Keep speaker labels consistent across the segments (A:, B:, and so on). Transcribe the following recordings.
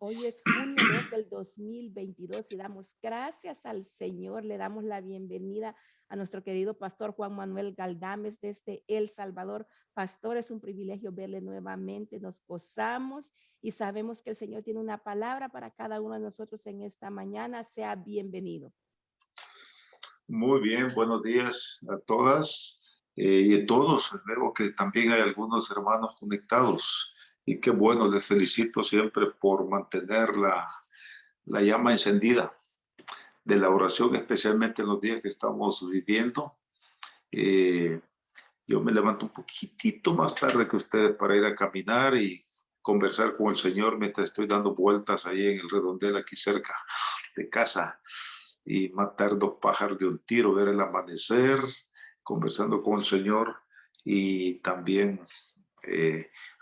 A: Hoy es junio 2 del 2022 y damos gracias al Señor. Le damos la bienvenida a nuestro querido pastor Juan Manuel Galdames desde El Salvador. Pastor, es un privilegio verle nuevamente. Nos gozamos y sabemos que el Señor tiene una palabra para cada uno de nosotros en esta mañana. Sea bienvenido.
B: Muy bien, buenos días a todas y a todos. Veo que también hay algunos hermanos conectados y qué bueno, les felicito siempre por mantener la llama encendida de la oración, especialmente en los días que estamos viviendo. Eh, yo me levanto un poquitito más tarde que ustedes para ir a caminar y conversar con el Señor mientras estoy dando vueltas ahí en el redondel aquí cerca de casa y matar dos pájaros de un tiro, ver el amanecer, conversando con el Señor y también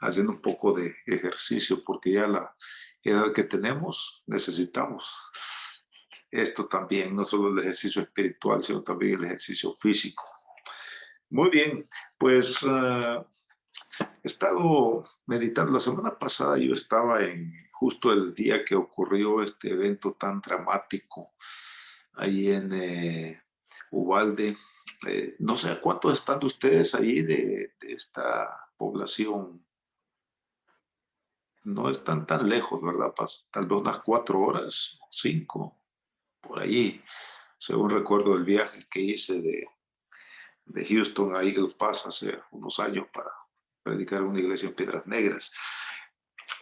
B: haciendo un poco de ejercicio, porque ya la edad que tenemos necesitamos esto también, no solo el ejercicio espiritual, sino también el ejercicio físico. Muy bien, pues he estado meditando. La semana pasada yo estaba en justo el día que ocurrió este evento tan dramático ahí en Uvalde. No sé cuántos están ustedes ahí de esta población. No están tan lejos, ¿verdad? Tal vez unas 4 horas, 5, por allí, según recuerdo el viaje que hice de Houston a Eagle Pass hace unos años para predicar en una iglesia en Piedras Negras.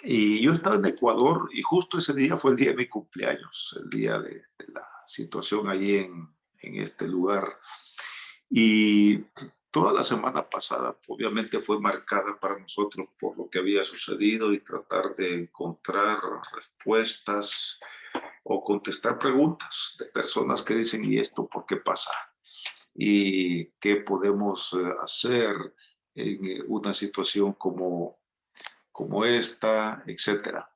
B: Y yo estaba en Ecuador y justo ese día fue el día de mi cumpleaños, el día de la situación allí en este lugar. Y toda la semana pasada obviamente fue marcada para nosotros por lo que había sucedido y tratar de encontrar respuestas o contestar preguntas de personas que dicen, ¿y esto por qué pasa? ¿Y qué podemos hacer en una situación como esta, etcétera?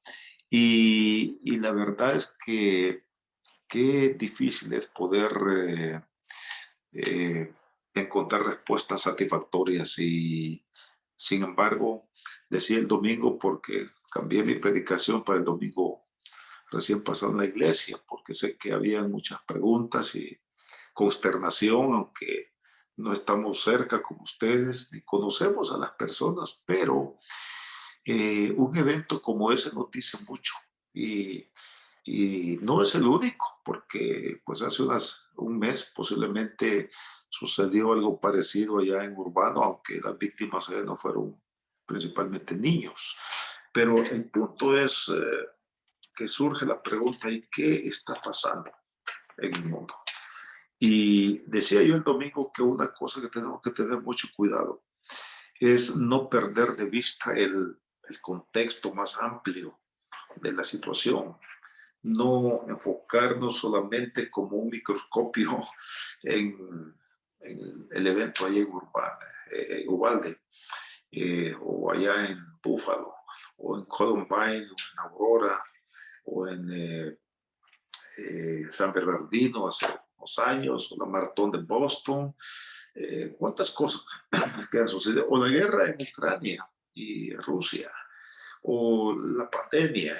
B: Y la verdad es que qué difícil es poder eh, encontrar respuestas satisfactorias y sin embargo decía el domingo porque cambié mi predicación para el domingo recién pasado en la iglesia porque sé que había muchas preguntas y consternación, aunque no estamos cerca como ustedes ni conocemos a las personas, pero un evento como ese nos dice mucho y, y no es el único, porque pues hace un mes posiblemente sucedió algo parecido allá en Urbano, aunque las víctimas allá no fueron principalmente niños. Pero el punto es que surge la pregunta, ¿y qué está pasando en el mundo? Y decía yo el domingo que una cosa que tenemos que tener mucho cuidado es no perder de vista el contexto más amplio de la situación, no enfocarnos solamente como un microscopio en el evento allá en Uvalde, o allá en Buffalo, o en Columbine, o en Aurora, o en San Bernardino hace unos años, o la maratón de Boston, cuántas cosas que han sucedido, o la guerra en Ucrania y Rusia, o la pandemia,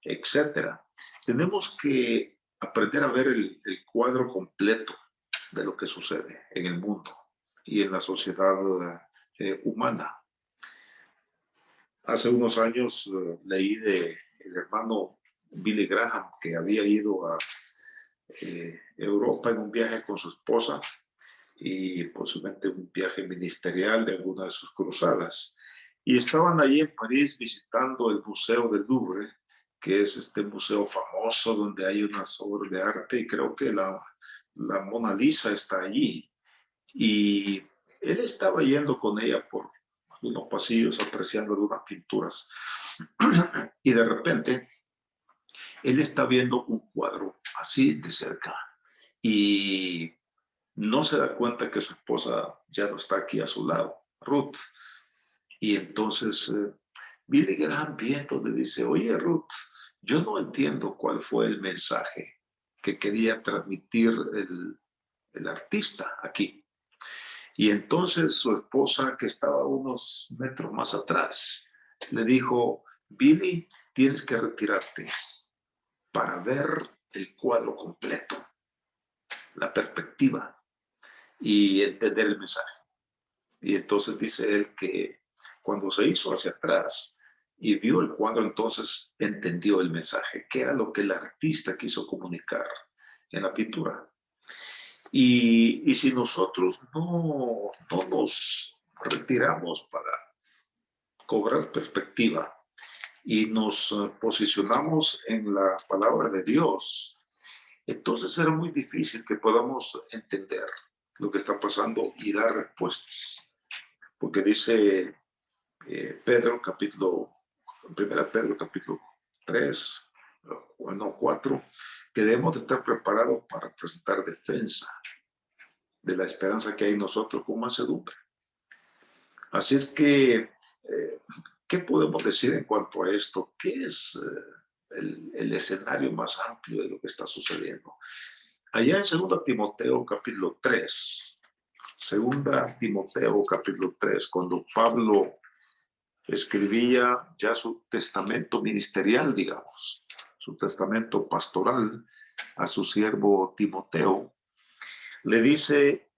B: etcétera. Tenemos que aprender a ver el cuadro completo de lo que sucede en el mundo y en la sociedad humana. Hace unos años leí de el hermano Billy Graham que había ido a Europa en un viaje con su esposa y posiblemente un viaje ministerial de alguna de sus cruzadas. Y estaban allí en París visitando el Museo del Louvre, que es este museo famoso donde hay unas obras de arte y creo que la Mona Lisa está allí. Y él estaba yendo con ella por unos pasillos apreciando algunas pinturas y de repente él está viendo un cuadro así de cerca y no se da cuenta que su esposa ya no está aquí a su lado, Ruth. Y entonces Billy Graham viendo le dice, oye Ruth, yo no entiendo cuál fue el mensaje que quería transmitir el artista aquí. Y entonces su esposa, que estaba unos metros más atrás, le dijo, Billy, tienes que retirarte para ver el cuadro completo, la perspectiva y entender el mensaje. Y entonces dice él que cuando se hizo hacia atrás y vio el cuadro, entonces entendió el mensaje, que era lo que el artista quiso comunicar en la pintura. Y si nosotros no nos retiramos para cobrar perspectiva y nos posicionamos en la palabra de Dios, entonces será muy difícil que podamos entender lo que está pasando y dar respuestas. Porque dice Pedro, primera Pedro, capítulo 3, no 4, que debemos de estar preparados para presentar defensa de la esperanza que hay en nosotros con mansedumbre. Así es que, ¿qué podemos decir en cuanto a esto? ¿Qué es el escenario más amplio de lo que está sucediendo? Allá en 2 Timoteo capítulo 3, 2 Timoteo capítulo 3, cuando Pablo escribía ya su testamento ministerial, digamos, su testamento pastoral a su siervo Timoteo, le dice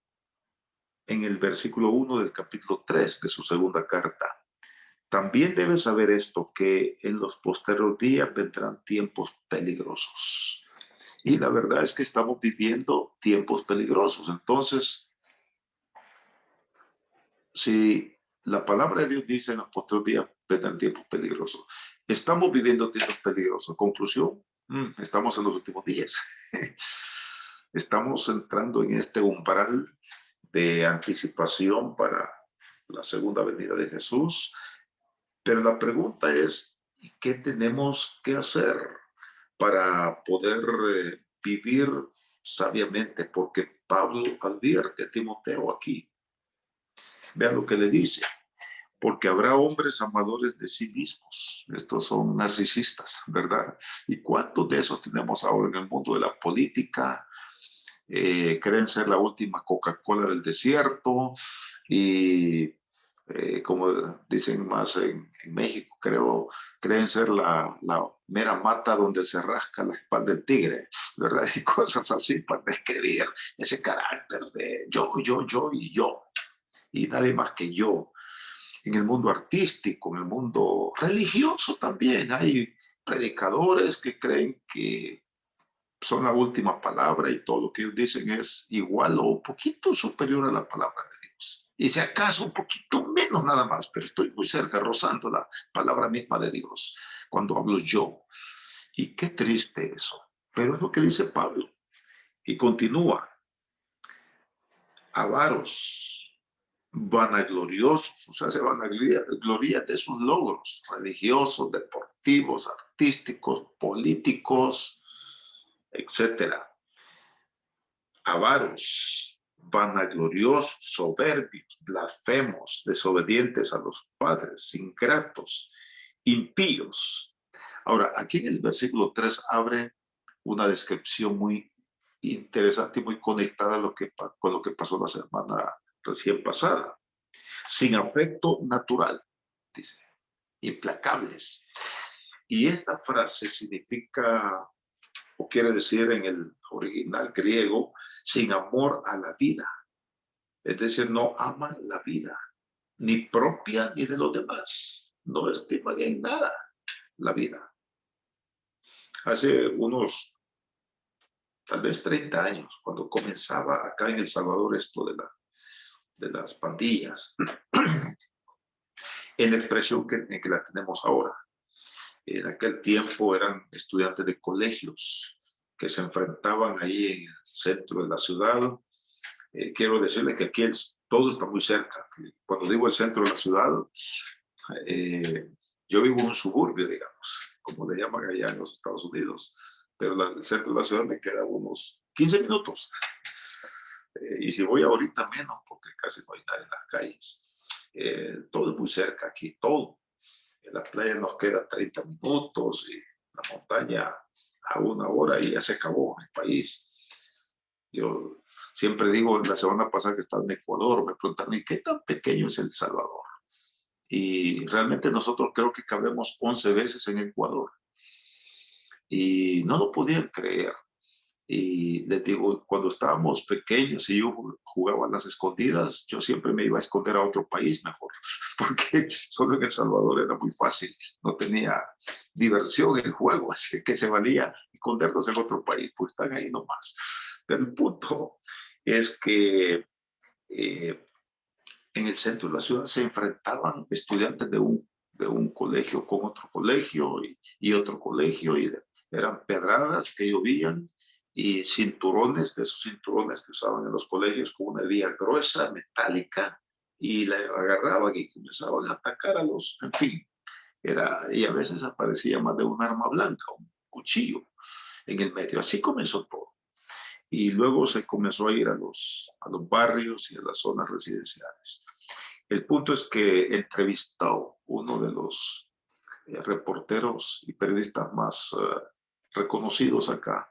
B: en el versículo 1 del capítulo 3 de su segunda carta: también debes saber esto, que en los posteriores días vendrán tiempos peligrosos. Y la verdad es que estamos viviendo tiempos peligrosos. Entonces, si la palabra de Dios dice en los posteriores días vendrán tiempos peligrosos, estamos viviendo tiempos peligrosos. Conclusión, estamos en los últimos días. Estamos entrando en este umbral de anticipación para la segunda venida de Jesús. Pero la pregunta es, ¿qué tenemos que hacer para poder vivir sabiamente? Porque Pablo advierte a Timoteo aquí. Vean lo que le dice: porque habrá hombres amadores de sí mismos. Estos son narcisistas, ¿verdad? ¿Y cuántos de esos tenemos ahora en el mundo de la política? Creen ser la última Coca-Cola del desierto y como dicen más en México, creen ser la mera mata donde se rasca la espalda del tigre, ¿verdad? Y cosas así para describir ese carácter de yo y yo, y nadie más que yo. En el mundo artístico, en el mundo religioso también hay predicadores que creen que son la última palabra y todo lo que ellos dicen es igual o un poquito superior a la palabra de Dios. Y si acaso un poquito menos nada más, pero estoy muy cerca, rozando la palabra misma de Dios cuando hablo yo. Y qué triste eso. Pero es lo que dice Pablo. Y continúa: avaros, vanagloriosos, o sea, se vanagloria de sus logros religiosos, deportivos, artísticos, políticos, etcétera. Avaros, vanagloriosos, soberbios, blasfemos, desobedientes a los padres, ingratos, impíos. Ahora, aquí en el versículo 3 abre una descripción muy interesante y muy conectada con lo que pasó la semana recién pasada. Sin afecto natural, dice, implacables. Y esta frase significa, o quiere decir en el original griego, sin amor a la vida. Es decir, no aman la vida, ni propia ni de los demás. No estiman en nada la vida. Hace unos, tal vez 30 años, cuando comenzaba acá en El Salvador esto de las pandillas, en la expresión en que la tenemos ahora. En aquel tiempo eran estudiantes de colegios que se enfrentaban ahí en el centro de la ciudad. Quiero decirles que aquí todo está muy cerca. Cuando digo el centro de la ciudad, yo vivo en un suburbio, digamos, como le llaman allá en los Estados Unidos, pero el centro de la ciudad me queda unos 15 minutos. Y si voy ahorita menos, porque casi no hay nadie en las calles. Todo es muy cerca aquí, todo. En la playa nos queda 30 minutos y la montaña a 1 hora y ya se acabó el país. Yo siempre digo, la semana pasada que estaba en Ecuador, me preguntaron, ¿y qué tan pequeño es El Salvador? Y realmente nosotros creo que cabemos 11 veces en Ecuador. Y no lo podían creer. Y les digo, cuando estábamos pequeños y yo jugaba a las escondidas, yo siempre me iba a esconder a otro país mejor, porque solo en El Salvador era muy fácil, no tenía diversión en el juego, así que se valía escondernos en otro país, pues están ahí nomás. Pero el punto es que en el centro de la ciudad se enfrentaban estudiantes de un colegio con otro colegio y otro colegio, y eran pedradas que llovían y cinturones, de esos cinturones que usaban en los colegios con una vía gruesa, metálica, y la agarraban y comenzaban a atacar a los, en fin, y a veces aparecía más de un arma blanca, un cuchillo en el medio. Así comenzó todo. Y luego se comenzó a ir a los barrios y a las zonas residenciales. El punto es que entrevistó uno de los reporteros y periodistas más reconocidos acá.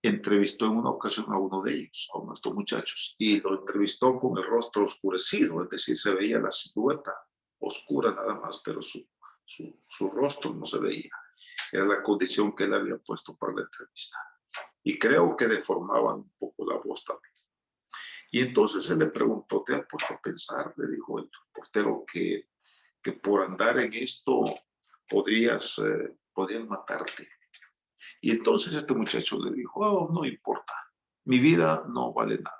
B: Entrevistó en una ocasión a uno de ellos, a uno de estos muchachos, y lo entrevistó con el rostro oscurecido, es decir, se veía la silueta oscura nada más, pero su rostro no se veía. Era la condición que él había puesto para la entrevista. Y creo que deformaban un poco la voz también. Y entonces él le preguntó, ¿te has puesto a pensar? Le dijo el reportero que por andar en esto podrían matarte. Y entonces este muchacho le dijo, oh, no importa, mi vida no vale nada.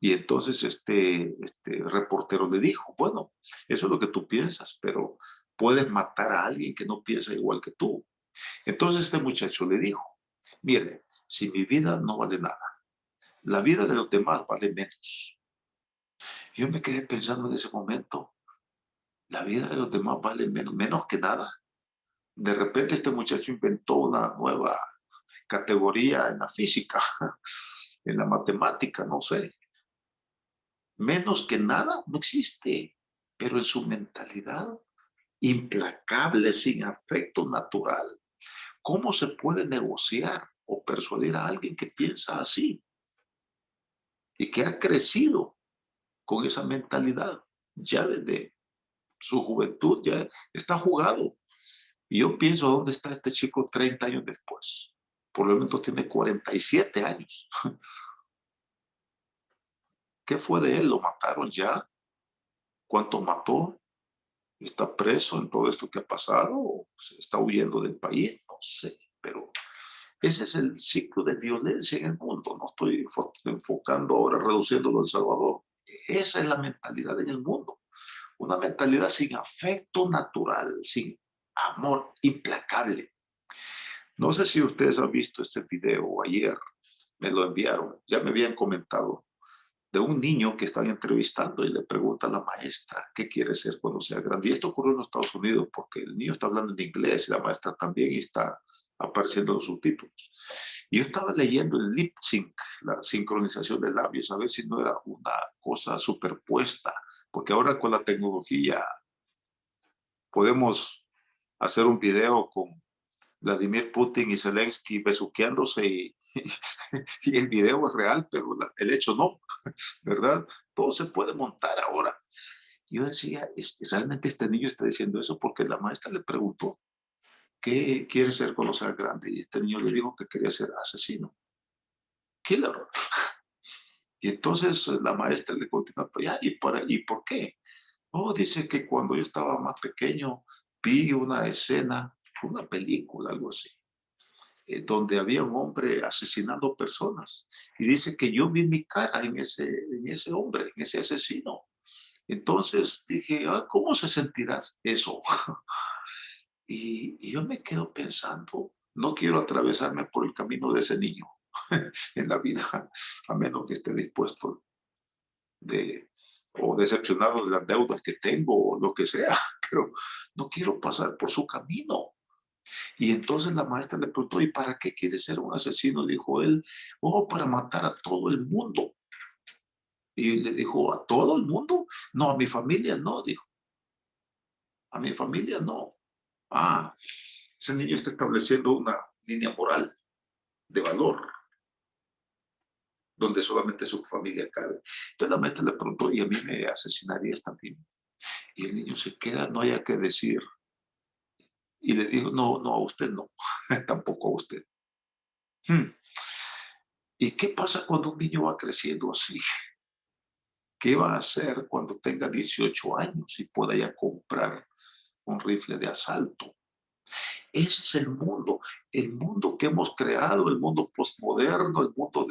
B: Y entonces este reportero le dijo, bueno, eso es lo que tú piensas, pero puedes matar a alguien que no piensa igual que tú. Entonces este muchacho le dijo, mire, si mi vida no vale nada, la vida de los demás vale menos. Yo me quedé pensando en ese momento, la vida de los demás vale menos que nada. De repente este muchacho inventó una nueva categoría en la física, en la matemática, no sé. Menos que nada no existe, pero en su mentalidad implacable, sin afecto natural, ¿cómo se puede negociar o persuadir a alguien que piensa así y que ha crecido con esa mentalidad ya desde su juventud, ya está jugado? Y yo pienso, ¿dónde está este chico 30 años después? Por lo menos tiene 47 años. ¿Qué fue de él? ¿Lo mataron ya? ¿Cuánto mató? ¿Está preso en todo esto que ha pasado? ¿O se está huyendo del país? No sé, pero ese es el ciclo de violencia en el mundo. No estoy enfocando ahora, reduciéndolo a El Salvador. Esa es la mentalidad en el mundo. Una mentalidad sin afecto natural, sin amor implacable. No sé si ustedes han visto este video ayer, me lo enviaron, ya me habían comentado de un niño que están entrevistando y le pregunta a la maestra qué quiere ser cuando sea grande. Y esto ocurrió en los Estados Unidos porque el niño está hablando en inglés y la maestra también, y está apareciendo los subtítulos. Y yo estaba leyendo el lip sync, la sincronización de labios, a ver si no era una cosa superpuesta, porque ahora con la tecnología podemos hacer un video con Vladimir Putin y Zelensky besuqueándose y el video es real, pero el hecho no, ¿verdad? Todo se puede montar ahora. Yo decía, realmente este niño está diciendo eso porque la maestra le preguntó, ¿qué quiere ser cuando sea grande? Y este niño le dijo que quería ser asesino, killer. Y entonces la maestra le continúa, pues ya, ¿y por qué? Oh, dice que cuando yo estaba más pequeño vi una escena, una película, algo así, donde había un hombre asesinando personas. Y dice que yo vi mi cara en ese hombre, en ese asesino. Entonces dije, ah, ¿cómo se sentirá eso? Y yo me quedo pensando, no quiero atravesarme por el camino de ese niño en la vida, a menos que esté dispuesto de, o decepcionado de las deudas que tengo o lo que sea, pero no quiero pasar por su camino. Y entonces la maestra le preguntó, ¿y para qué quiere ser un asesino? Dijo él, oh, para matar a todo el mundo. Y le dijo, ¿a todo el mundo? No, a mi familia no, dijo. A mi familia no. Ah, ese niño está estableciendo una línea moral de valor. donde solamente su familia cabe. Entonces la maestra le preguntó, ¿y a mí me asesinarías también? Y el niño se queda, no haya que decir. Y le dijo, no, no, a usted no, tampoco a usted. ¿Y qué pasa cuando un niño va creciendo así? ¿Qué va a hacer cuando tenga 18 años y pueda ya comprar un rifle de asalto? Ese es el mundo que hemos creado, el mundo postmoderno, el mundo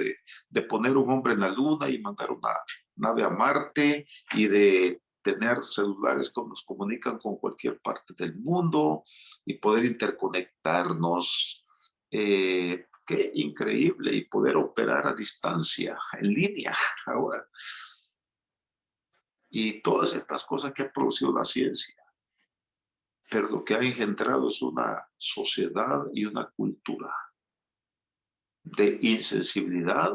B: de poner un hombre en la luna y mandar una nave a Marte y de tener celulares que nos comunican con cualquier parte del mundo y poder interconectarnos. Qué increíble, y poder operar a distancia, en línea ahora. Y todas estas cosas que ha producido la ciencia. Pero lo que ha engendrado es una sociedad y una cultura de insensibilidad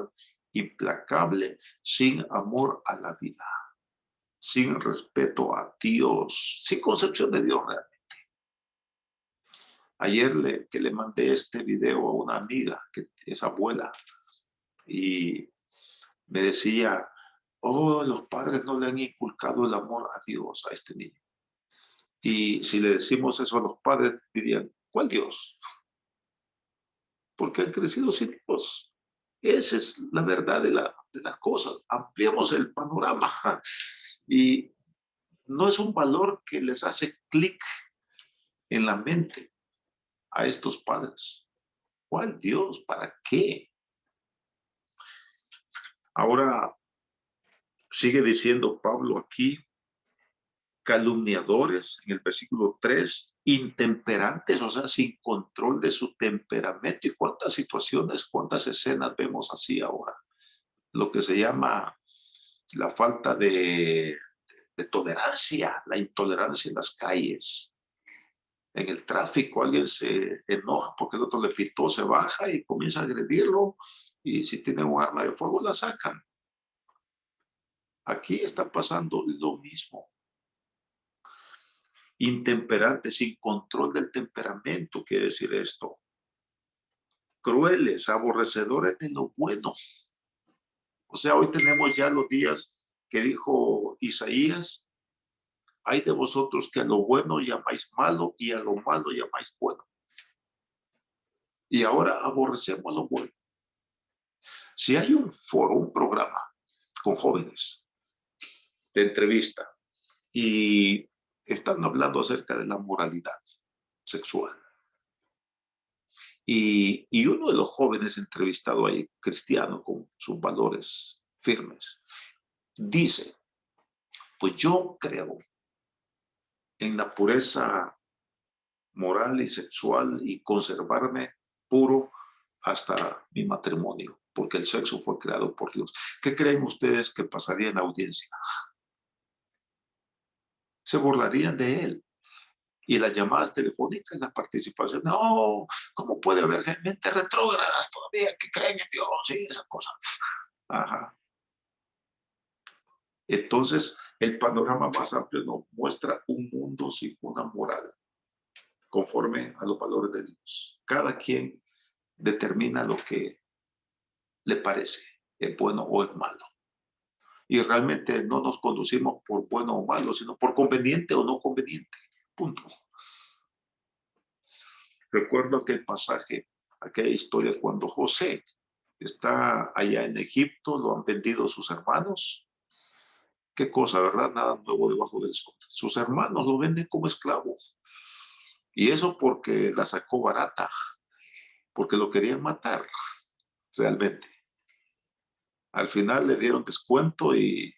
B: implacable, sin amor a la vida, sin respeto a Dios, sin concepción de Dios realmente. Ayer que le mandé este video a una amiga, que es abuela, y me decía, oh, los padres no le han inculcado el amor a Dios a este niño. Y si le decimos eso a los padres, dirían, ¿cuál Dios? Porque han crecido sin Dios. Esa es la verdad de las cosas. Ampliemos el panorama. Y no es un valor que les hace clic en la mente a estos padres. ¿Cuál Dios? ¿Para qué? Ahora sigue diciendo Pablo aquí, calumniadores, en el versículo 3, intemperantes, o sea, sin control de su temperamento. ¿Y cuántas situaciones, cuántas escenas vemos así ahora? Lo que se llama la falta de tolerancia, la intolerancia en las calles. En el tráfico alguien se enoja porque el otro le pitó, se baja y comienza a agredirlo, y si tiene un arma de fuego la sacan. Aquí está pasando lo mismo. Intemperante, sin control del temperamento, quiere decir esto. Crueles, aborrecedores de lo bueno. O sea, hoy tenemos ya los días que dijo Isaías, hay de vosotros que a lo bueno llamáis malo y a lo malo llamáis bueno. Y ahora aborrecemos lo bueno. Si hay un foro, un programa con jóvenes de entrevista y están hablando acerca de la moralidad sexual, y uno de los jóvenes entrevistado ahí, cristiano con sus valores firmes, dice, pues yo creo en la pureza moral y sexual y conservarme puro hasta mi matrimonio, porque el sexo fue creado por Dios. ¿Qué creen ustedes que pasaría en la audiencia? Se burlarían de él. Y las llamadas telefónicas, la participación, no, ¿cómo puede haber gente retrógradas todavía que creen en Dios? Sí, esa cosa. Ajá. Entonces, el panorama más amplio nos muestra un mundo sin una moral, conforme a los valores de Dios. Cada quien determina lo que le parece, es bueno o es malo. Y realmente no nos conducimos por bueno o malo, sino por conveniente o no conveniente. Punto. Recuerdo aquel pasaje, aquella historia cuando José está allá en Egipto, lo han vendido sus hermanos. Qué cosa, ¿verdad? Nada nuevo debajo del sol. Sus hermanos lo venden como esclavo. Y eso porque la sacó barata, porque lo querían matar, realmente. Al final le dieron descuento y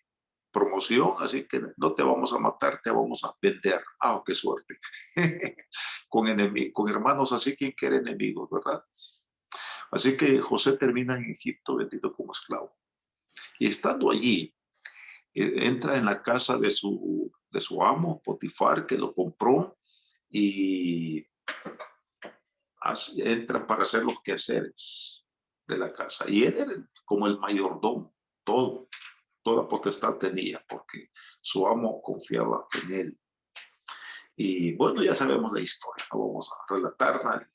B: promoción, así que no te vamos a matar, te vamos a vender. Ah, qué suerte. Con hermanos así, quien quiere enemigos, ¿verdad? Así que José termina en Egipto vendido como esclavo. Y estando allí, entra en la casa de su amo, Potifar, que lo compró, y entra para hacer los quehaceres de la casa. Y él era como el mayordomo, toda potestad tenía, porque su amo confiaba en él. Y bueno, ya sabemos la historia, no vamos a relatarla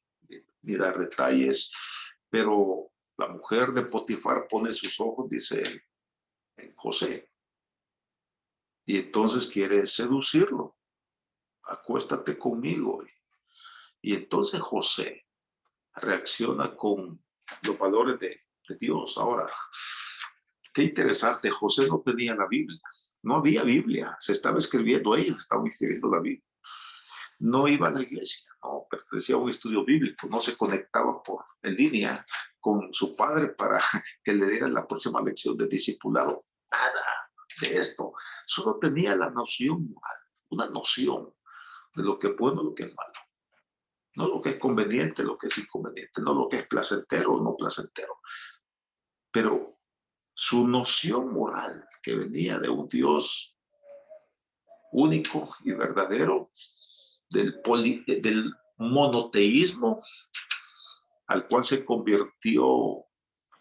B: ni dar detalles, pero La mujer de Potifar pone sus ojos, dice él, en José. Y entonces quiere seducirlo. Acuéstate conmigo. Y entonces José reacciona con los valores de Dios. Ahora, qué interesante, José no tenía la Biblia. No había Biblia. Se estaba escribiendo, ellos estaban escribiendo la Biblia. No iba a la iglesia, no pertenecía a un estudio bíblico, no se conectaba en línea con su padre para que le diera la próxima lección de discipulado. Nada de esto. Solo tenía la noción moral, una noción de lo que es bueno y lo que es malo. No lo que es conveniente, lo que es inconveniente, no lo que es placentero o no placentero. Pero su noción moral, que venía de un Dios único y verdadero, del monoteísmo al cual se convirtió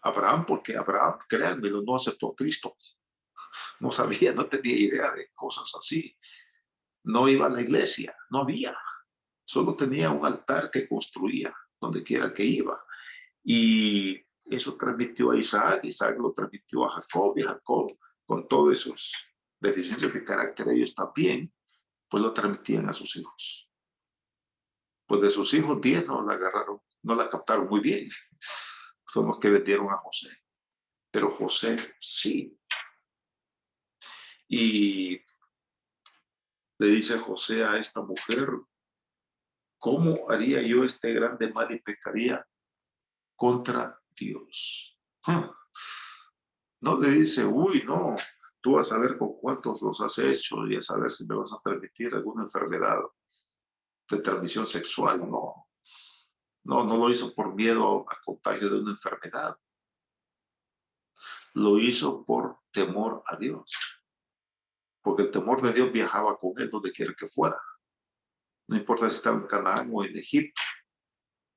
B: Abraham, porque Abraham, créanme, no aceptó a Cristo. No sabía, no tenía idea de cosas así. No iba a la iglesia, no había. Solo tenía un altar que construía donde quiera que iba. Y eso transmitió a Isaac, Isaac lo transmitió a Jacob, y Jacob, con todas sus deficiencias de carácter, ellos también, pues lo transmitían a sus hijos. Pues de sus hijos 10 no la agarraron, no la captaron muy bien. Son los que vendieron a José. Pero José sí. Y le dice José a esta mujer, ¿cómo haría yo este grande mal y pecaría contra Dios? No le dice, uy, no, tú vas a ver con cuántos los has hecho y a saber si me vas a transmitir alguna enfermedad de transmisión sexual. No, no lo hizo por miedo al contagio de una enfermedad. Lo hizo por temor a Dios. Porque el temor de Dios viajaba con él donde quiera que fuera. No importa si estaba en Canaán o en Egipto,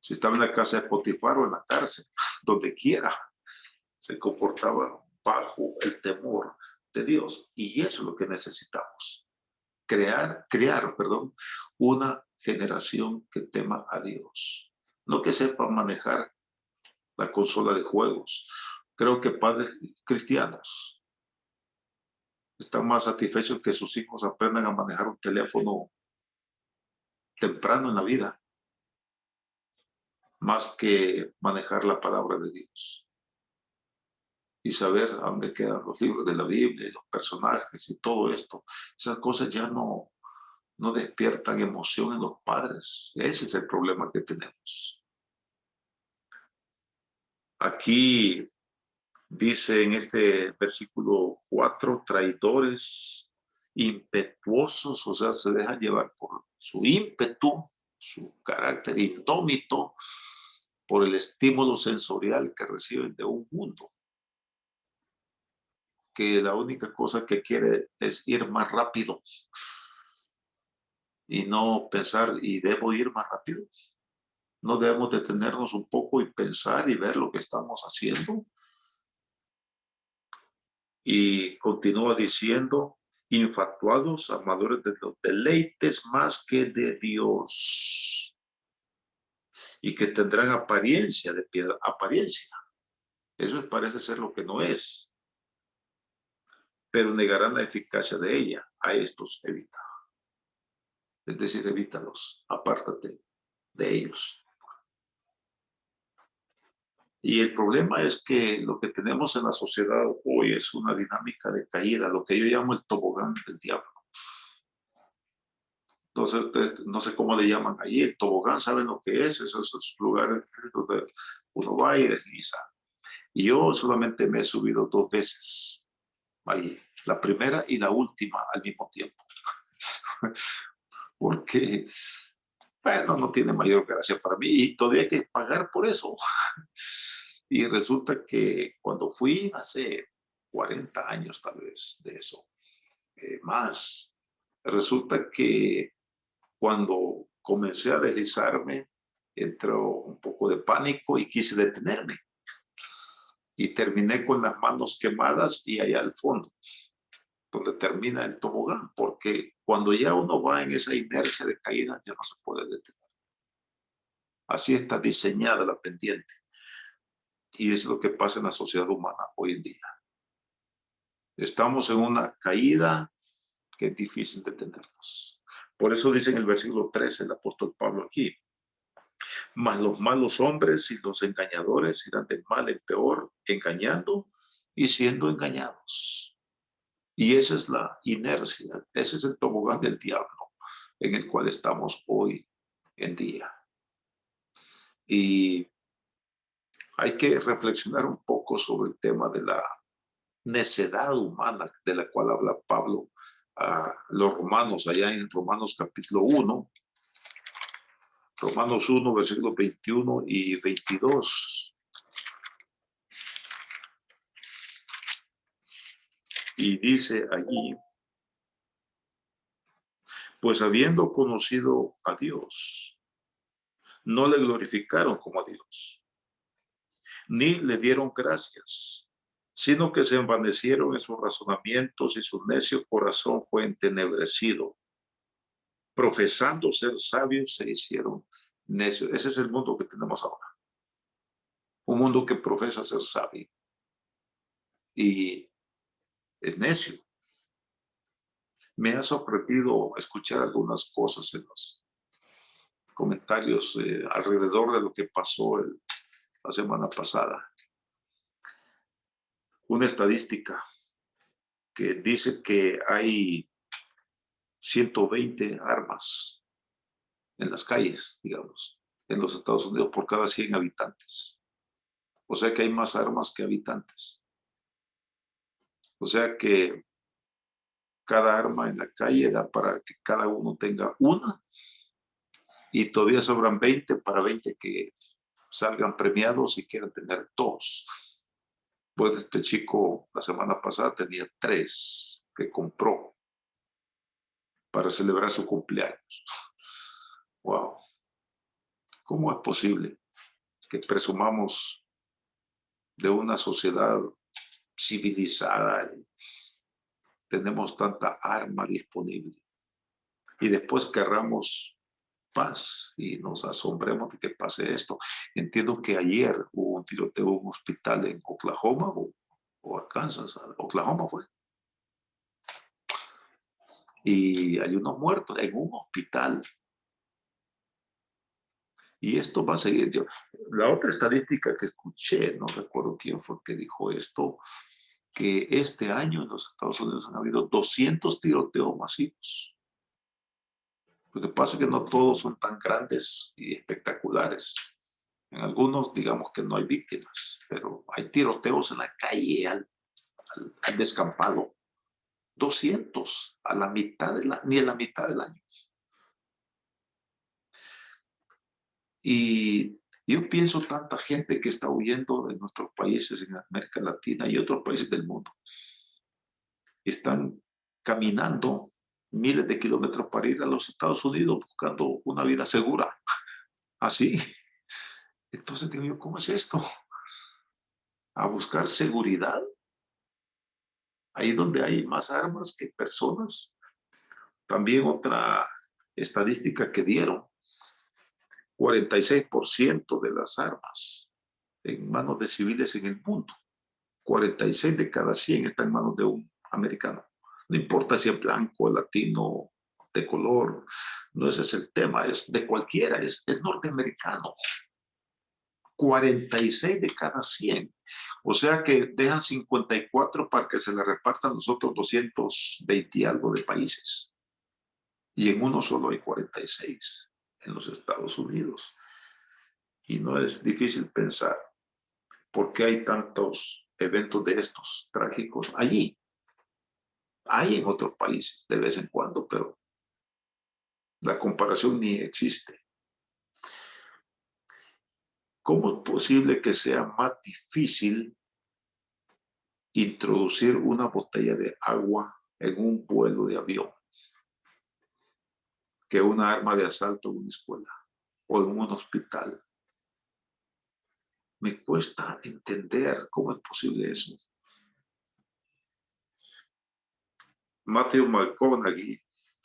B: si estaba en la casa de Potifar o en la cárcel, donde quiera, se comportaba bajo el temor de Dios. Y eso es lo que necesitamos. Crear, una generación que tema a Dios. No que sepa manejar la consola de juegos. Creo que padres cristianos están más satisfechos que sus hijos aprendan a manejar un teléfono temprano en la vida, más que manejar la palabra de Dios y saber a dónde quedan los libros de la Biblia y los personajes y todo esto. Esas cosas ya no despiertan emoción en los padres. Ese es el problema que tenemos. Aquí dice en este versículo 4, traidores, impetuosos, o sea, se dejan llevar por su ímpetu, su carácter indómito, por el estímulo sensorial que reciben de un mundo que la única cosa que quiere es ir más rápido y no pensar, ¿y debo ir más rápido? No debemos detenernos un poco y pensar y ver lo que estamos haciendo. Y continúa diciendo, infatuados, amadores de los deleites más que de Dios, y que tendrán apariencia de piedad, apariencia. Eso parece ser lo que no es, pero negarán la eficacia de ella. A estos evita. Es decir, evítalos, apártate de ellos. Y el problema es que lo que tenemos en la sociedad hoy es una dinámica de caída, lo que yo llamo el tobogán del diablo. Entonces, no sé cómo le llaman allí, el tobogán, ¿saben lo que es? Esos lugares donde uno va y desliza. Y yo solamente me he subido 2 veces ahí, la primera y la última al mismo tiempo. Porque, bueno, no tiene mayor gracia para mí y todavía hay que pagar por eso. Y resulta que cuando fui hace 40 años tal vez de eso, más, resulta que cuando comencé a deslizarme, entró un poco de pánico y quise detenerme. Y terminé con las manos quemadas y allá al fondo, donde termina el tobogán, porque cuando ya uno va en esa inercia de caída, ya no se puede detener. Así está diseñada la pendiente. Y es lo que pasa en la sociedad humana hoy en día. Estamos en una caída que es difícil detenernos. Por eso dice en el versículo 13 el apóstol Pablo aquí: mas los malos hombres y los engañadores irán de mal en peor, engañando y siendo engañados. Y esa es la inercia, ese es el tobogán del diablo en el cual estamos hoy en día. Y hay que reflexionar un poco sobre el tema de la necedad humana de la cual habla Pablo a los romanos, allá en Romanos capítulo 1, Romanos 1, versículos 21 y 22. Y dice allí: pues habiendo conocido a Dios, no le glorificaron como a Dios, ni le dieron gracias, sino que se envanecieron en sus razonamientos y su necio corazón fue entenebrecido. Profesando ser sabios, se hicieron necios. Ese es el mundo que tenemos ahora. Un mundo que profesa ser sabio y es necio. Me ha sorprendido escuchar algunas cosas en los comentarios alrededor de lo que pasó la semana pasada. Una estadística que dice que hay 120 armas en las calles, digamos, en los Estados Unidos por cada 100 habitantes. O sea que hay más armas que habitantes. O sea que cada arma en la calle da para que cada uno tenga una y todavía sobran 20 para 20 que salgan premiados y quieran tener dos. Pues este chico la semana pasada tenía 3 que compró para celebrar su cumpleaños. Wow. ¿Cómo es posible que presumamos de una sociedad civilizada y tenemos tanta arma disponible y después querramos paz y nos asombremos de que pase esto? Entiendo que ayer hubo un tiroteo en un hospital en Oklahoma o Arkansas, Oklahoma fue, y hay unos muertos en un hospital. Y esto va a seguir. La otra estadística que escuché, no recuerdo quién fue que dijo esto, que este año en los Estados Unidos han habido 200 tiroteos masivos. Lo que pasa es que no todos son tan grandes y espectaculares. En algunos, digamos que no hay víctimas, pero hay tiroteos en la calle, al descampado. 200 a la mitad ni a la mitad del año. Y yo pienso tanta gente que está huyendo de nuestros países en América Latina y otros países del mundo. Están caminando miles de kilómetros para ir a los Estados Unidos buscando una vida segura. Así. Entonces digo yo, ¿cómo es esto? A buscar seguridad. Ahí donde hay más armas que personas. También otra estadística que dieron: 46% de las armas en manos de civiles en el mundo. 46 de cada 100 están en manos de un americano. No importa si es blanco, latino, de color, no ese es el tema, es de cualquiera, es norteamericano. 46 de cada 100. O sea que dejan 54 para que se le repartan los otros 220 y algo de países. Y en uno solo hay 46, en los Estados Unidos. Y no es difícil pensar por qué hay tantos eventos de estos trágicos allí. Hay en otros países de vez en cuando, pero la comparación ni existe. ¿Cómo es posible que sea más difícil introducir una botella de agua en un vuelo de avión que una arma de asalto en una escuela o en un hospital? Me cuesta entender cómo es posible eso. Matthew McConaughey,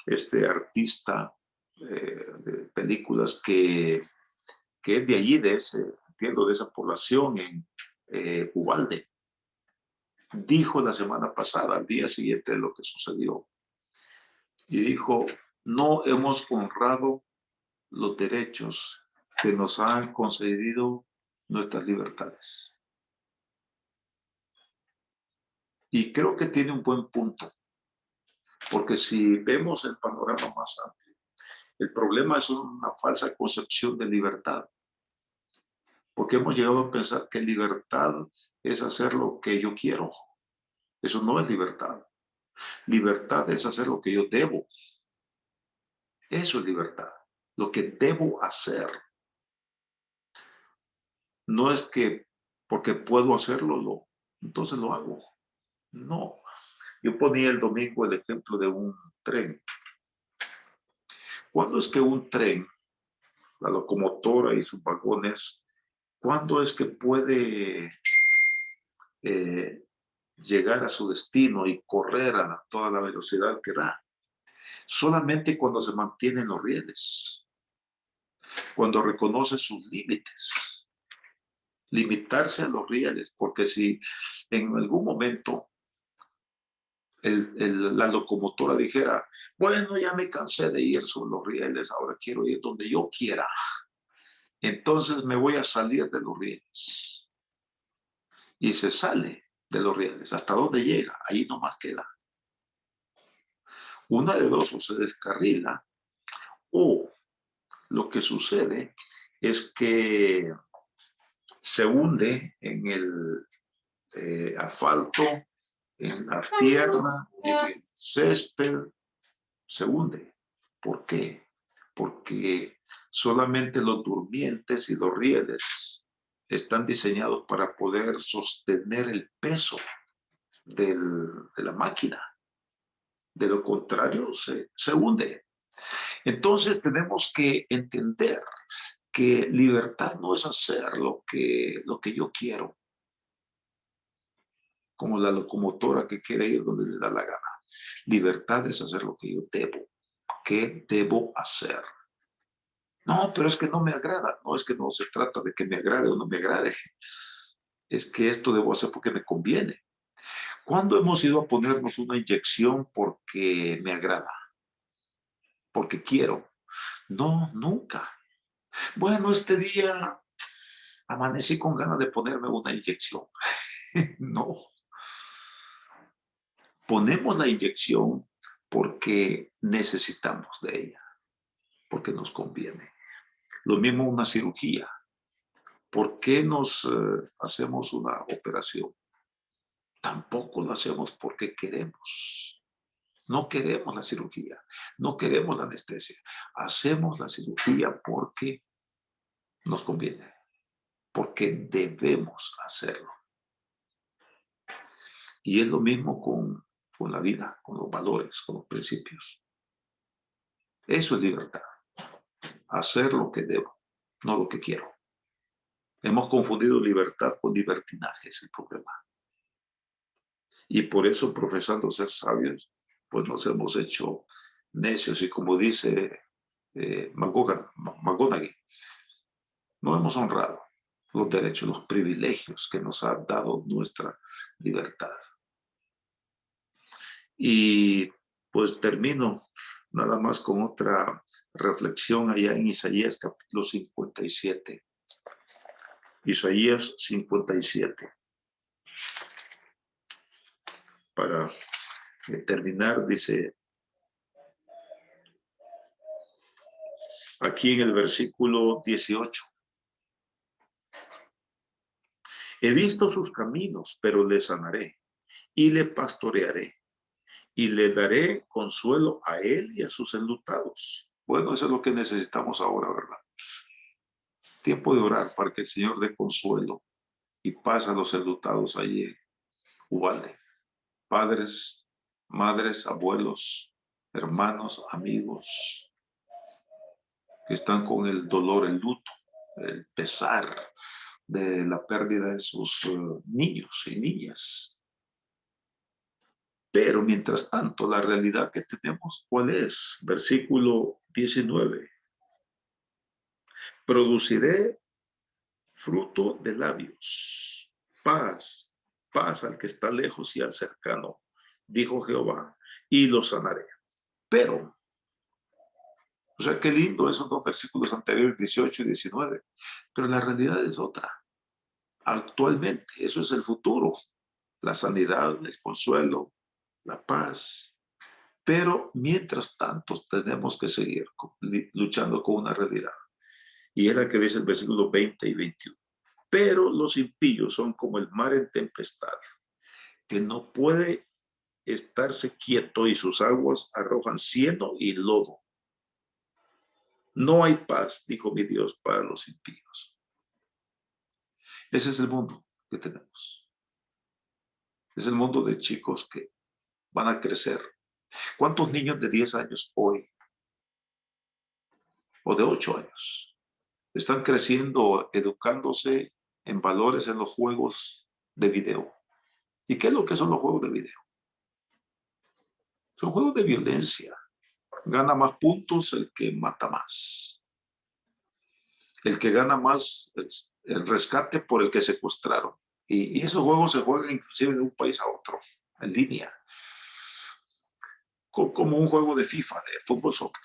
B: este artista de películas que es de allí, entiendo, de esa población en Ubalde, dijo la semana pasada, al día siguiente de lo que sucedió, y dijo, no hemos honrado los derechos que nos han concedido nuestras libertades. Y creo que tiene un buen punto, porque si vemos el panorama más amplio, el problema es una falsa concepción de libertad, porque hemos llegado a pensar que libertad es hacer lo que yo quiero. Eso no es libertad. Libertad es hacer lo que yo debo. Eso es libertad, lo que debo hacer. No es que porque puedo hacerlo, entonces lo hago. No. Yo ponía el domingo el ejemplo de un tren. ¿Cuándo es que un tren, la locomotora y sus vagones, cuándo es que puede llegar a su destino y correr a toda la velocidad que da? Solamente cuando se mantienen los rieles, cuando reconoce sus límites. Limitarse a los rieles, porque si en algún momento la locomotora dijera, bueno, ya me cansé de ir sobre los rieles, ahora quiero ir donde yo quiera, entonces me voy a salir de los rieles. Y se sale de los rieles. ¿Hasta dónde llega? Ahí nomás queda. Una de dos, o se descarrila, o lo que sucede es que se hunde en el asfalto, en la tierra, en el césped, se hunde. ¿Por qué? Porque solamente los durmientes y los rieles están diseñados para poder sostener el peso de la máquina. De lo contrario, se hunde. Entonces tenemos que entender que libertad no es hacer lo que yo quiero, como la locomotora que quiere ir donde le da la gana. Libertad es hacer lo que yo debo. ¿Qué debo hacer? No, pero es que no me agrada. No, es que no se trata de que me agrade o no me agrade. Es que esto debo hacer porque me conviene. ¿Cuándo hemos ido a ponernos una inyección porque me agrada? Porque quiero. No, nunca. Bueno, este día amanecí con ganas de ponerme una inyección. No. Ponemos la inyección porque necesitamos de ella, porque nos conviene. Lo mismo una cirugía. ¿Por qué nos hacemos una operación? Tampoco lo hacemos porque queremos. No queremos la cirugía, no queremos la anestesia. Hacemos la cirugía porque nos conviene, porque debemos hacerlo. Y es lo mismo con la vida, con los valores, con los principios. Eso es libertad. Hacer lo que debo, no lo que quiero. Hemos confundido libertad con libertinaje, es el problema. Y por eso, profesando ser sabios, pues nos hemos hecho necios. Y como dice McGonagall, no hemos honrado los derechos, los privilegios que nos ha dado nuestra libertad. Y pues termino nada más con otra reflexión allá en Isaías capítulo 57. Isaías 57. Para terminar, dice aquí en el versículo 18. He visto sus caminos, pero le sanaré y le pastorearé y le daré consuelo a él y a sus enlutados. Bueno, eso es lo que necesitamos ahora, ¿verdad? Tiempo de orar para que el Señor dé consuelo y paz a los enlutados allí en Ubalde. Padres, madres, abuelos, hermanos, amigos que están con el dolor, el luto, el pesar de la pérdida de sus niños y niñas. Pero mientras tanto, la realidad que tenemos, ¿cuál es? Versículo 19. Produciré fruto de labios paz, paz al que está lejos y al cercano, dijo Jehová, y lo sanaré. Pero, o sea, qué lindo esos dos versículos anteriores, 18 y 19, pero la realidad es otra. Actualmente, eso es el futuro, la sanidad, el consuelo, la paz. Pero mientras tanto, tenemos que seguir luchando con una realidad. Y es la que dice el versículo 20 y 21. Pero los impíos son como el mar en tempestad, que no puede estarse quieto y sus aguas arrojan cieno y lodo. No hay paz, dijo mi Dios, para los impíos. Ese es el mundo que tenemos. Es el mundo de chicos que van a crecer. ¿Cuántos niños de 10 años hoy o de 8 años están creciendo, educándose en valores en los juegos de video? ¿Y qué es lo que son los juegos de video? Son juegos de violencia. Gana más puntos el que mata más. El que gana más el rescate por el que secuestraron. Y esos juegos se juegan inclusive de un país a otro, en línea. Como un juego de FIFA, de fútbol, soccer.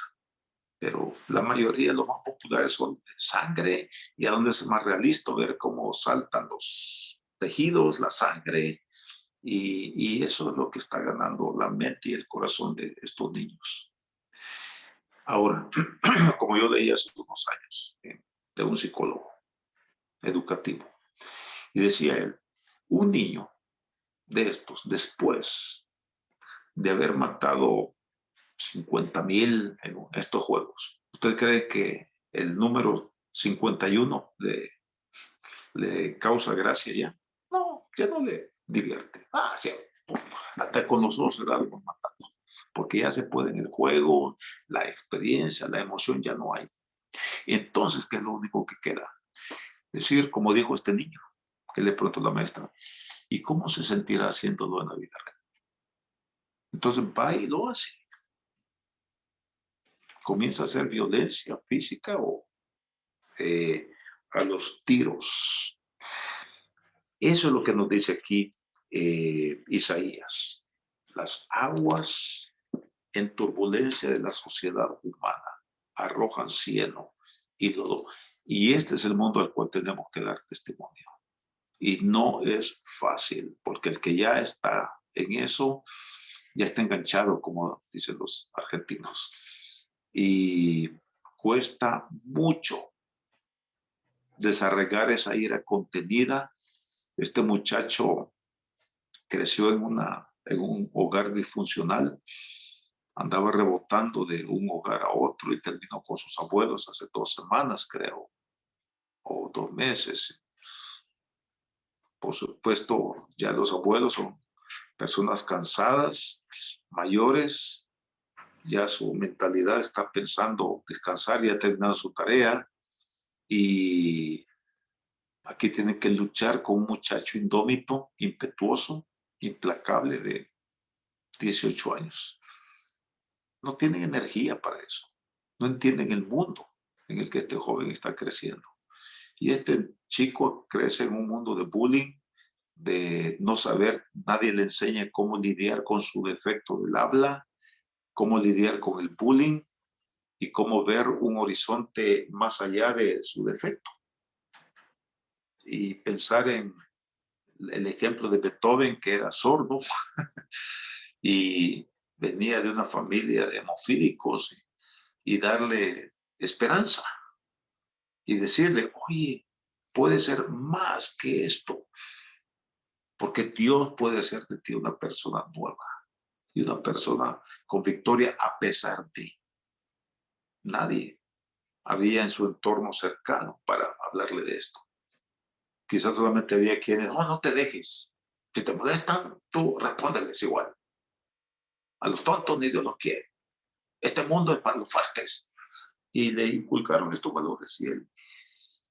B: Pero la mayoría de los más populares son de sangre, y a donde es más realista ver cómo saltan los tejidos, la sangre, y eso es lo que está ganando la mente y el corazón de estos niños. Ahora, como yo leí hace unos años de un psicólogo educativo, y decía él, un niño de estos, después de haber matado 50,000 en estos juegos, ¿usted cree que el número 51 le causa gracia ya? No, ya no le divierte. Sí, hasta con los ojos cerrados nos matando, porque ya se puede en el juego, la experiencia, la emoción ya no hay. Entonces, ¿qué es lo único que queda? Decir, como dijo este niño, que le preguntó la maestra, ¿y cómo se sentirá haciéndolo en la vida real? Entonces va y lo hace. Comienza a hacer violencia física o a los tiros. Eso es lo que nos dice aquí Isaías. Las aguas en turbulencia de la sociedad humana arrojan cieno y lodo. Y este es el mundo al cual tenemos que dar testimonio. Y no es fácil, porque el que ya está en eso, ya está enganchado, como dicen los argentinos. Y cuesta mucho desarraigar esa ira contenida. Este muchacho creció en un hogar disfuncional, andaba rebotando de un hogar a otro y terminó con sus abuelos hace 2 semanas, creo, o 2 meses. Por supuesto, ya los abuelos son personas cansadas, mayores, ya su mentalidad está pensando descansar, ya terminar su tarea, y aquí tienen que luchar con un muchacho indómito, impetuoso, implacable de 18 años. No tienen energía para eso. No entienden el mundo en el que este joven está creciendo. Y este chico crece en un mundo de bullying, de no saber, nadie le enseña cómo lidiar con su defecto del habla, cómo lidiar con el bullying y cómo ver un horizonte más allá de su defecto. Y pensar en el ejemplo de Beethoven, que era sordo y venía de una familia de hemofílicos, y darle esperanza y decirle, oye, puede ser más que esto, porque Dios puede hacer de ti una persona nueva y una persona con victoria a pesar de nadie había en su entorno cercano para hablarle de esto. Quizás solamente había quienes, no te dejes. Si te molestan, tú respóndeles igual. A los tontos ni Dios los quiere. Este mundo es para los fuertes. Y le inculcaron estos valores, y él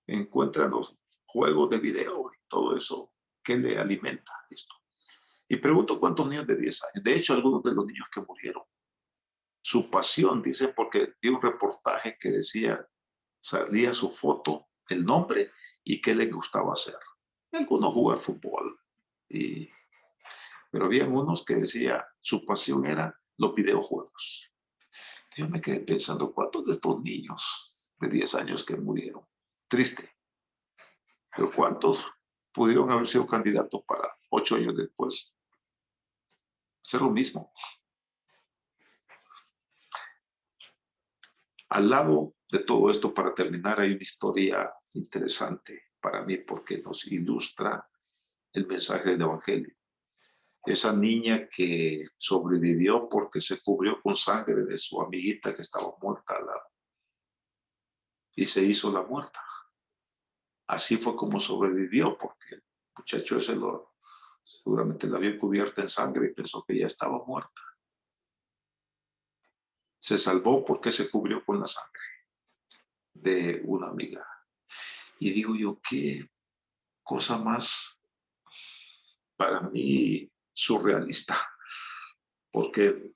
B: encuentra los juegos de video y todo eso que le alimenta esto. Y pregunto cuántos niños de 10 años, de hecho algunos de los niños que murieron, su pasión, dice, porque vi un reportaje que decía, salía su foto, el nombre y qué le gustaba hacer. algunos jugar fútbol. Y, pero había unos que decía, su pasión era los videojuegos. Yo me quedé pensando, ¿cuántos de estos niños de 10 años que murieron? Triste. Pero ¿cuántos pudieron haber sido candidatos para 8 años después hacer lo mismo? Al lado de todo esto, para terminar, hay una historia interesante para mí porque nos ilustra el mensaje del Evangelio. Esa niña que sobrevivió porque se cubrió con sangre de su amiguita que estaba muerta al lado y se hizo la muerta. Así fue como sobrevivió, porque el muchacho ese seguramente la vio cubierta en sangre y pensó que ya estaba muerta. Se salvó porque se cubrió con la sangre de una amiga. Y digo yo, qué cosa más para mí surrealista, porque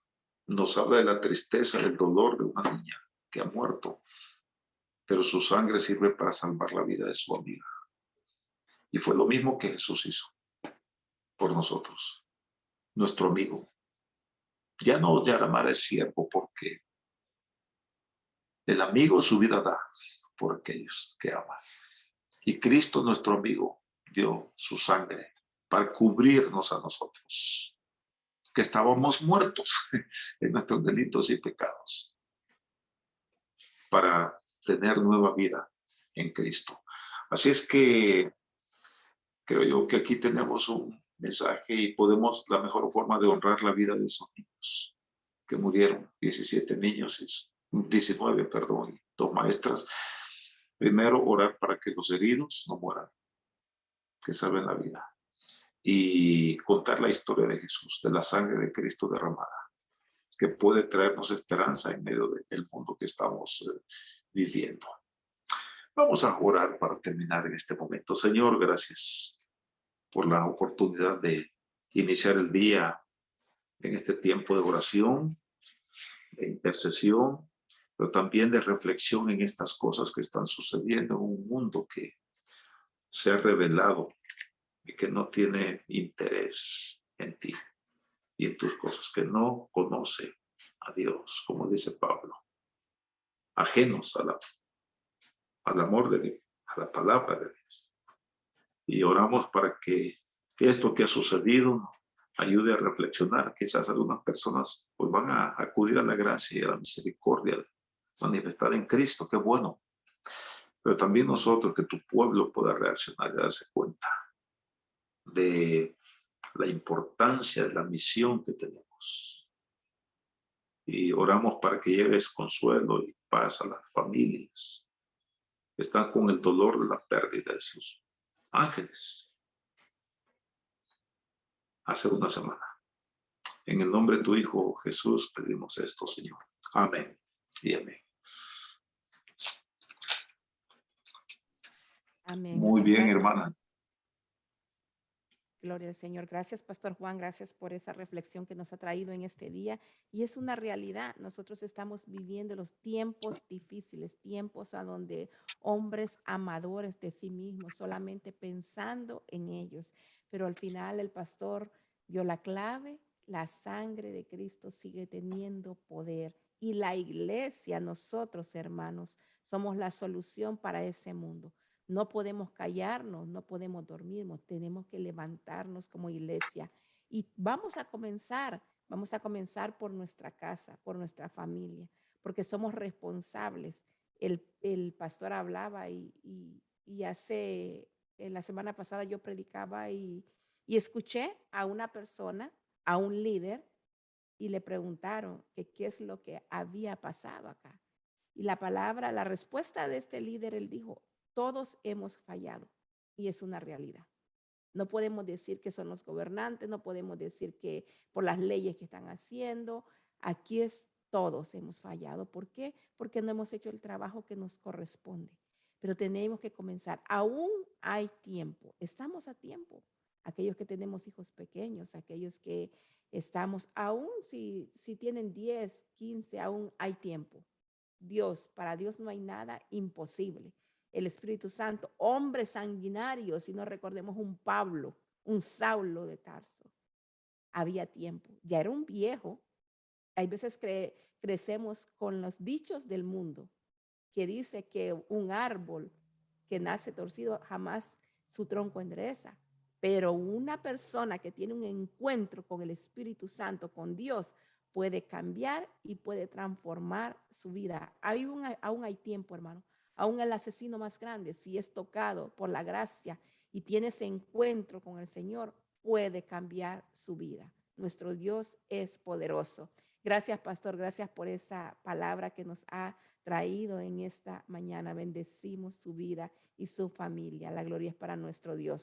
B: nos habla de la tristeza, del dolor de una niña que ha muerto, pero su sangre sirve para salvar la vida de su amiga. Y fue lo mismo que Jesús hizo por nosotros, nuestro amigo. Ya no llamar es siervo, porque el amigo su vida da por aquellos que ama. Y Cristo, nuestro amigo, dio su sangre para cubrirnos a nosotros, que estábamos muertos en nuestros delitos y pecados, para tener nueva vida en Cristo. Así es que creo yo que aquí tenemos un mensaje y podemos, la mejor forma de honrar la vida de esos niños que murieron, 17 niños, 19, perdón, y 2 maestras. Primero, orar para que los heridos no mueran, que salven la vida. Y contar la historia de Jesús, de la sangre de Cristo derramada, que puede traernos esperanza en medio del mundo que estamos viviendo. Vamos a orar para terminar en este momento. Señor, gracias por la oportunidad de iniciar el día en este tiempo de oración, de intercesión, pero también de reflexión en estas cosas que están sucediendo en un mundo que se ha revelado y que no tiene interés en ti y en tus cosas, que no conoce a Dios, como dice Pablo, ajenos al amor de Dios, a la palabra de Dios. Y oramos para que esto que ha sucedido ayude a reflexionar. Quizás algunas personas pues van a acudir a la gracia y a la misericordia manifestada en Cristo, qué bueno. Pero también nosotros, que tu pueblo pueda reaccionar y darse cuenta de la importancia de la misión que tenemos. Y oramos para que lleves consuelo y paz a las familias que están con el dolor de la pérdida de sus ángeles hace una semana. En el nombre de tu Hijo Jesús pedimos esto, Señor. Amén y amén.
A: Amén,
B: Muy
A: amén.
B: bien,
A: Gracias.
B: hermana.
A: Gloria al Señor. Gracias, Pastor Juan. Gracias por esa reflexión que nos ha traído en este día. Y es una realidad. Nosotros estamos viviendo los tiempos difíciles, tiempos a donde hombres amadores de sí mismos, solamente pensando en ellos. Pero al final el pastor dio la clave. La sangre de Cristo sigue teniendo poder. Y la iglesia, nosotros, hermanos, somos la solución para ese mundo. No podemos callarnos, no podemos dormirnos, tenemos que levantarnos como iglesia. Y vamos a comenzar por nuestra casa, por nuestra familia, porque somos responsables. El pastor hablaba y hace, en la semana pasada yo predicaba y escuché a una persona, a un líder, y le preguntaron que qué es lo que había pasado acá. Y la palabra, la respuesta de este líder, él dijo, todos hemos fallado y es una realidad. No podemos decir que son los gobernantes, no podemos decir que por las leyes que están haciendo, aquí es todos hemos fallado. ¿Por qué? Porque no hemos hecho el trabajo que nos corresponde. Pero tenemos que comenzar. Aún hay tiempo, estamos a tiempo. Aquellos que tenemos hijos pequeños, aquellos que estamos, aún si tienen 10, 15, aún hay tiempo. Dios, para Dios no hay nada imposible. el Espíritu Santo, hombres sanguinarios, si no recordemos un Pablo, un Saulo de Tarso. Había tiempo, ya era un viejo. Hay veces crecemos con los dichos del mundo, que dice que un árbol que nace torcido jamás su tronco endereza. Pero una persona que tiene un encuentro con el Espíritu Santo, con Dios, puede cambiar y puede transformar su vida. Aún hay tiempo, hermano. Aún el asesino más grande, si es tocado por la gracia y tiene ese encuentro con el Señor, puede cambiar su vida. Nuestro Dios es poderoso. Gracias, pastor. Gracias por esa palabra que nos ha traído en esta mañana. Bendecimos su vida y su familia. La gloria es para nuestro Dios.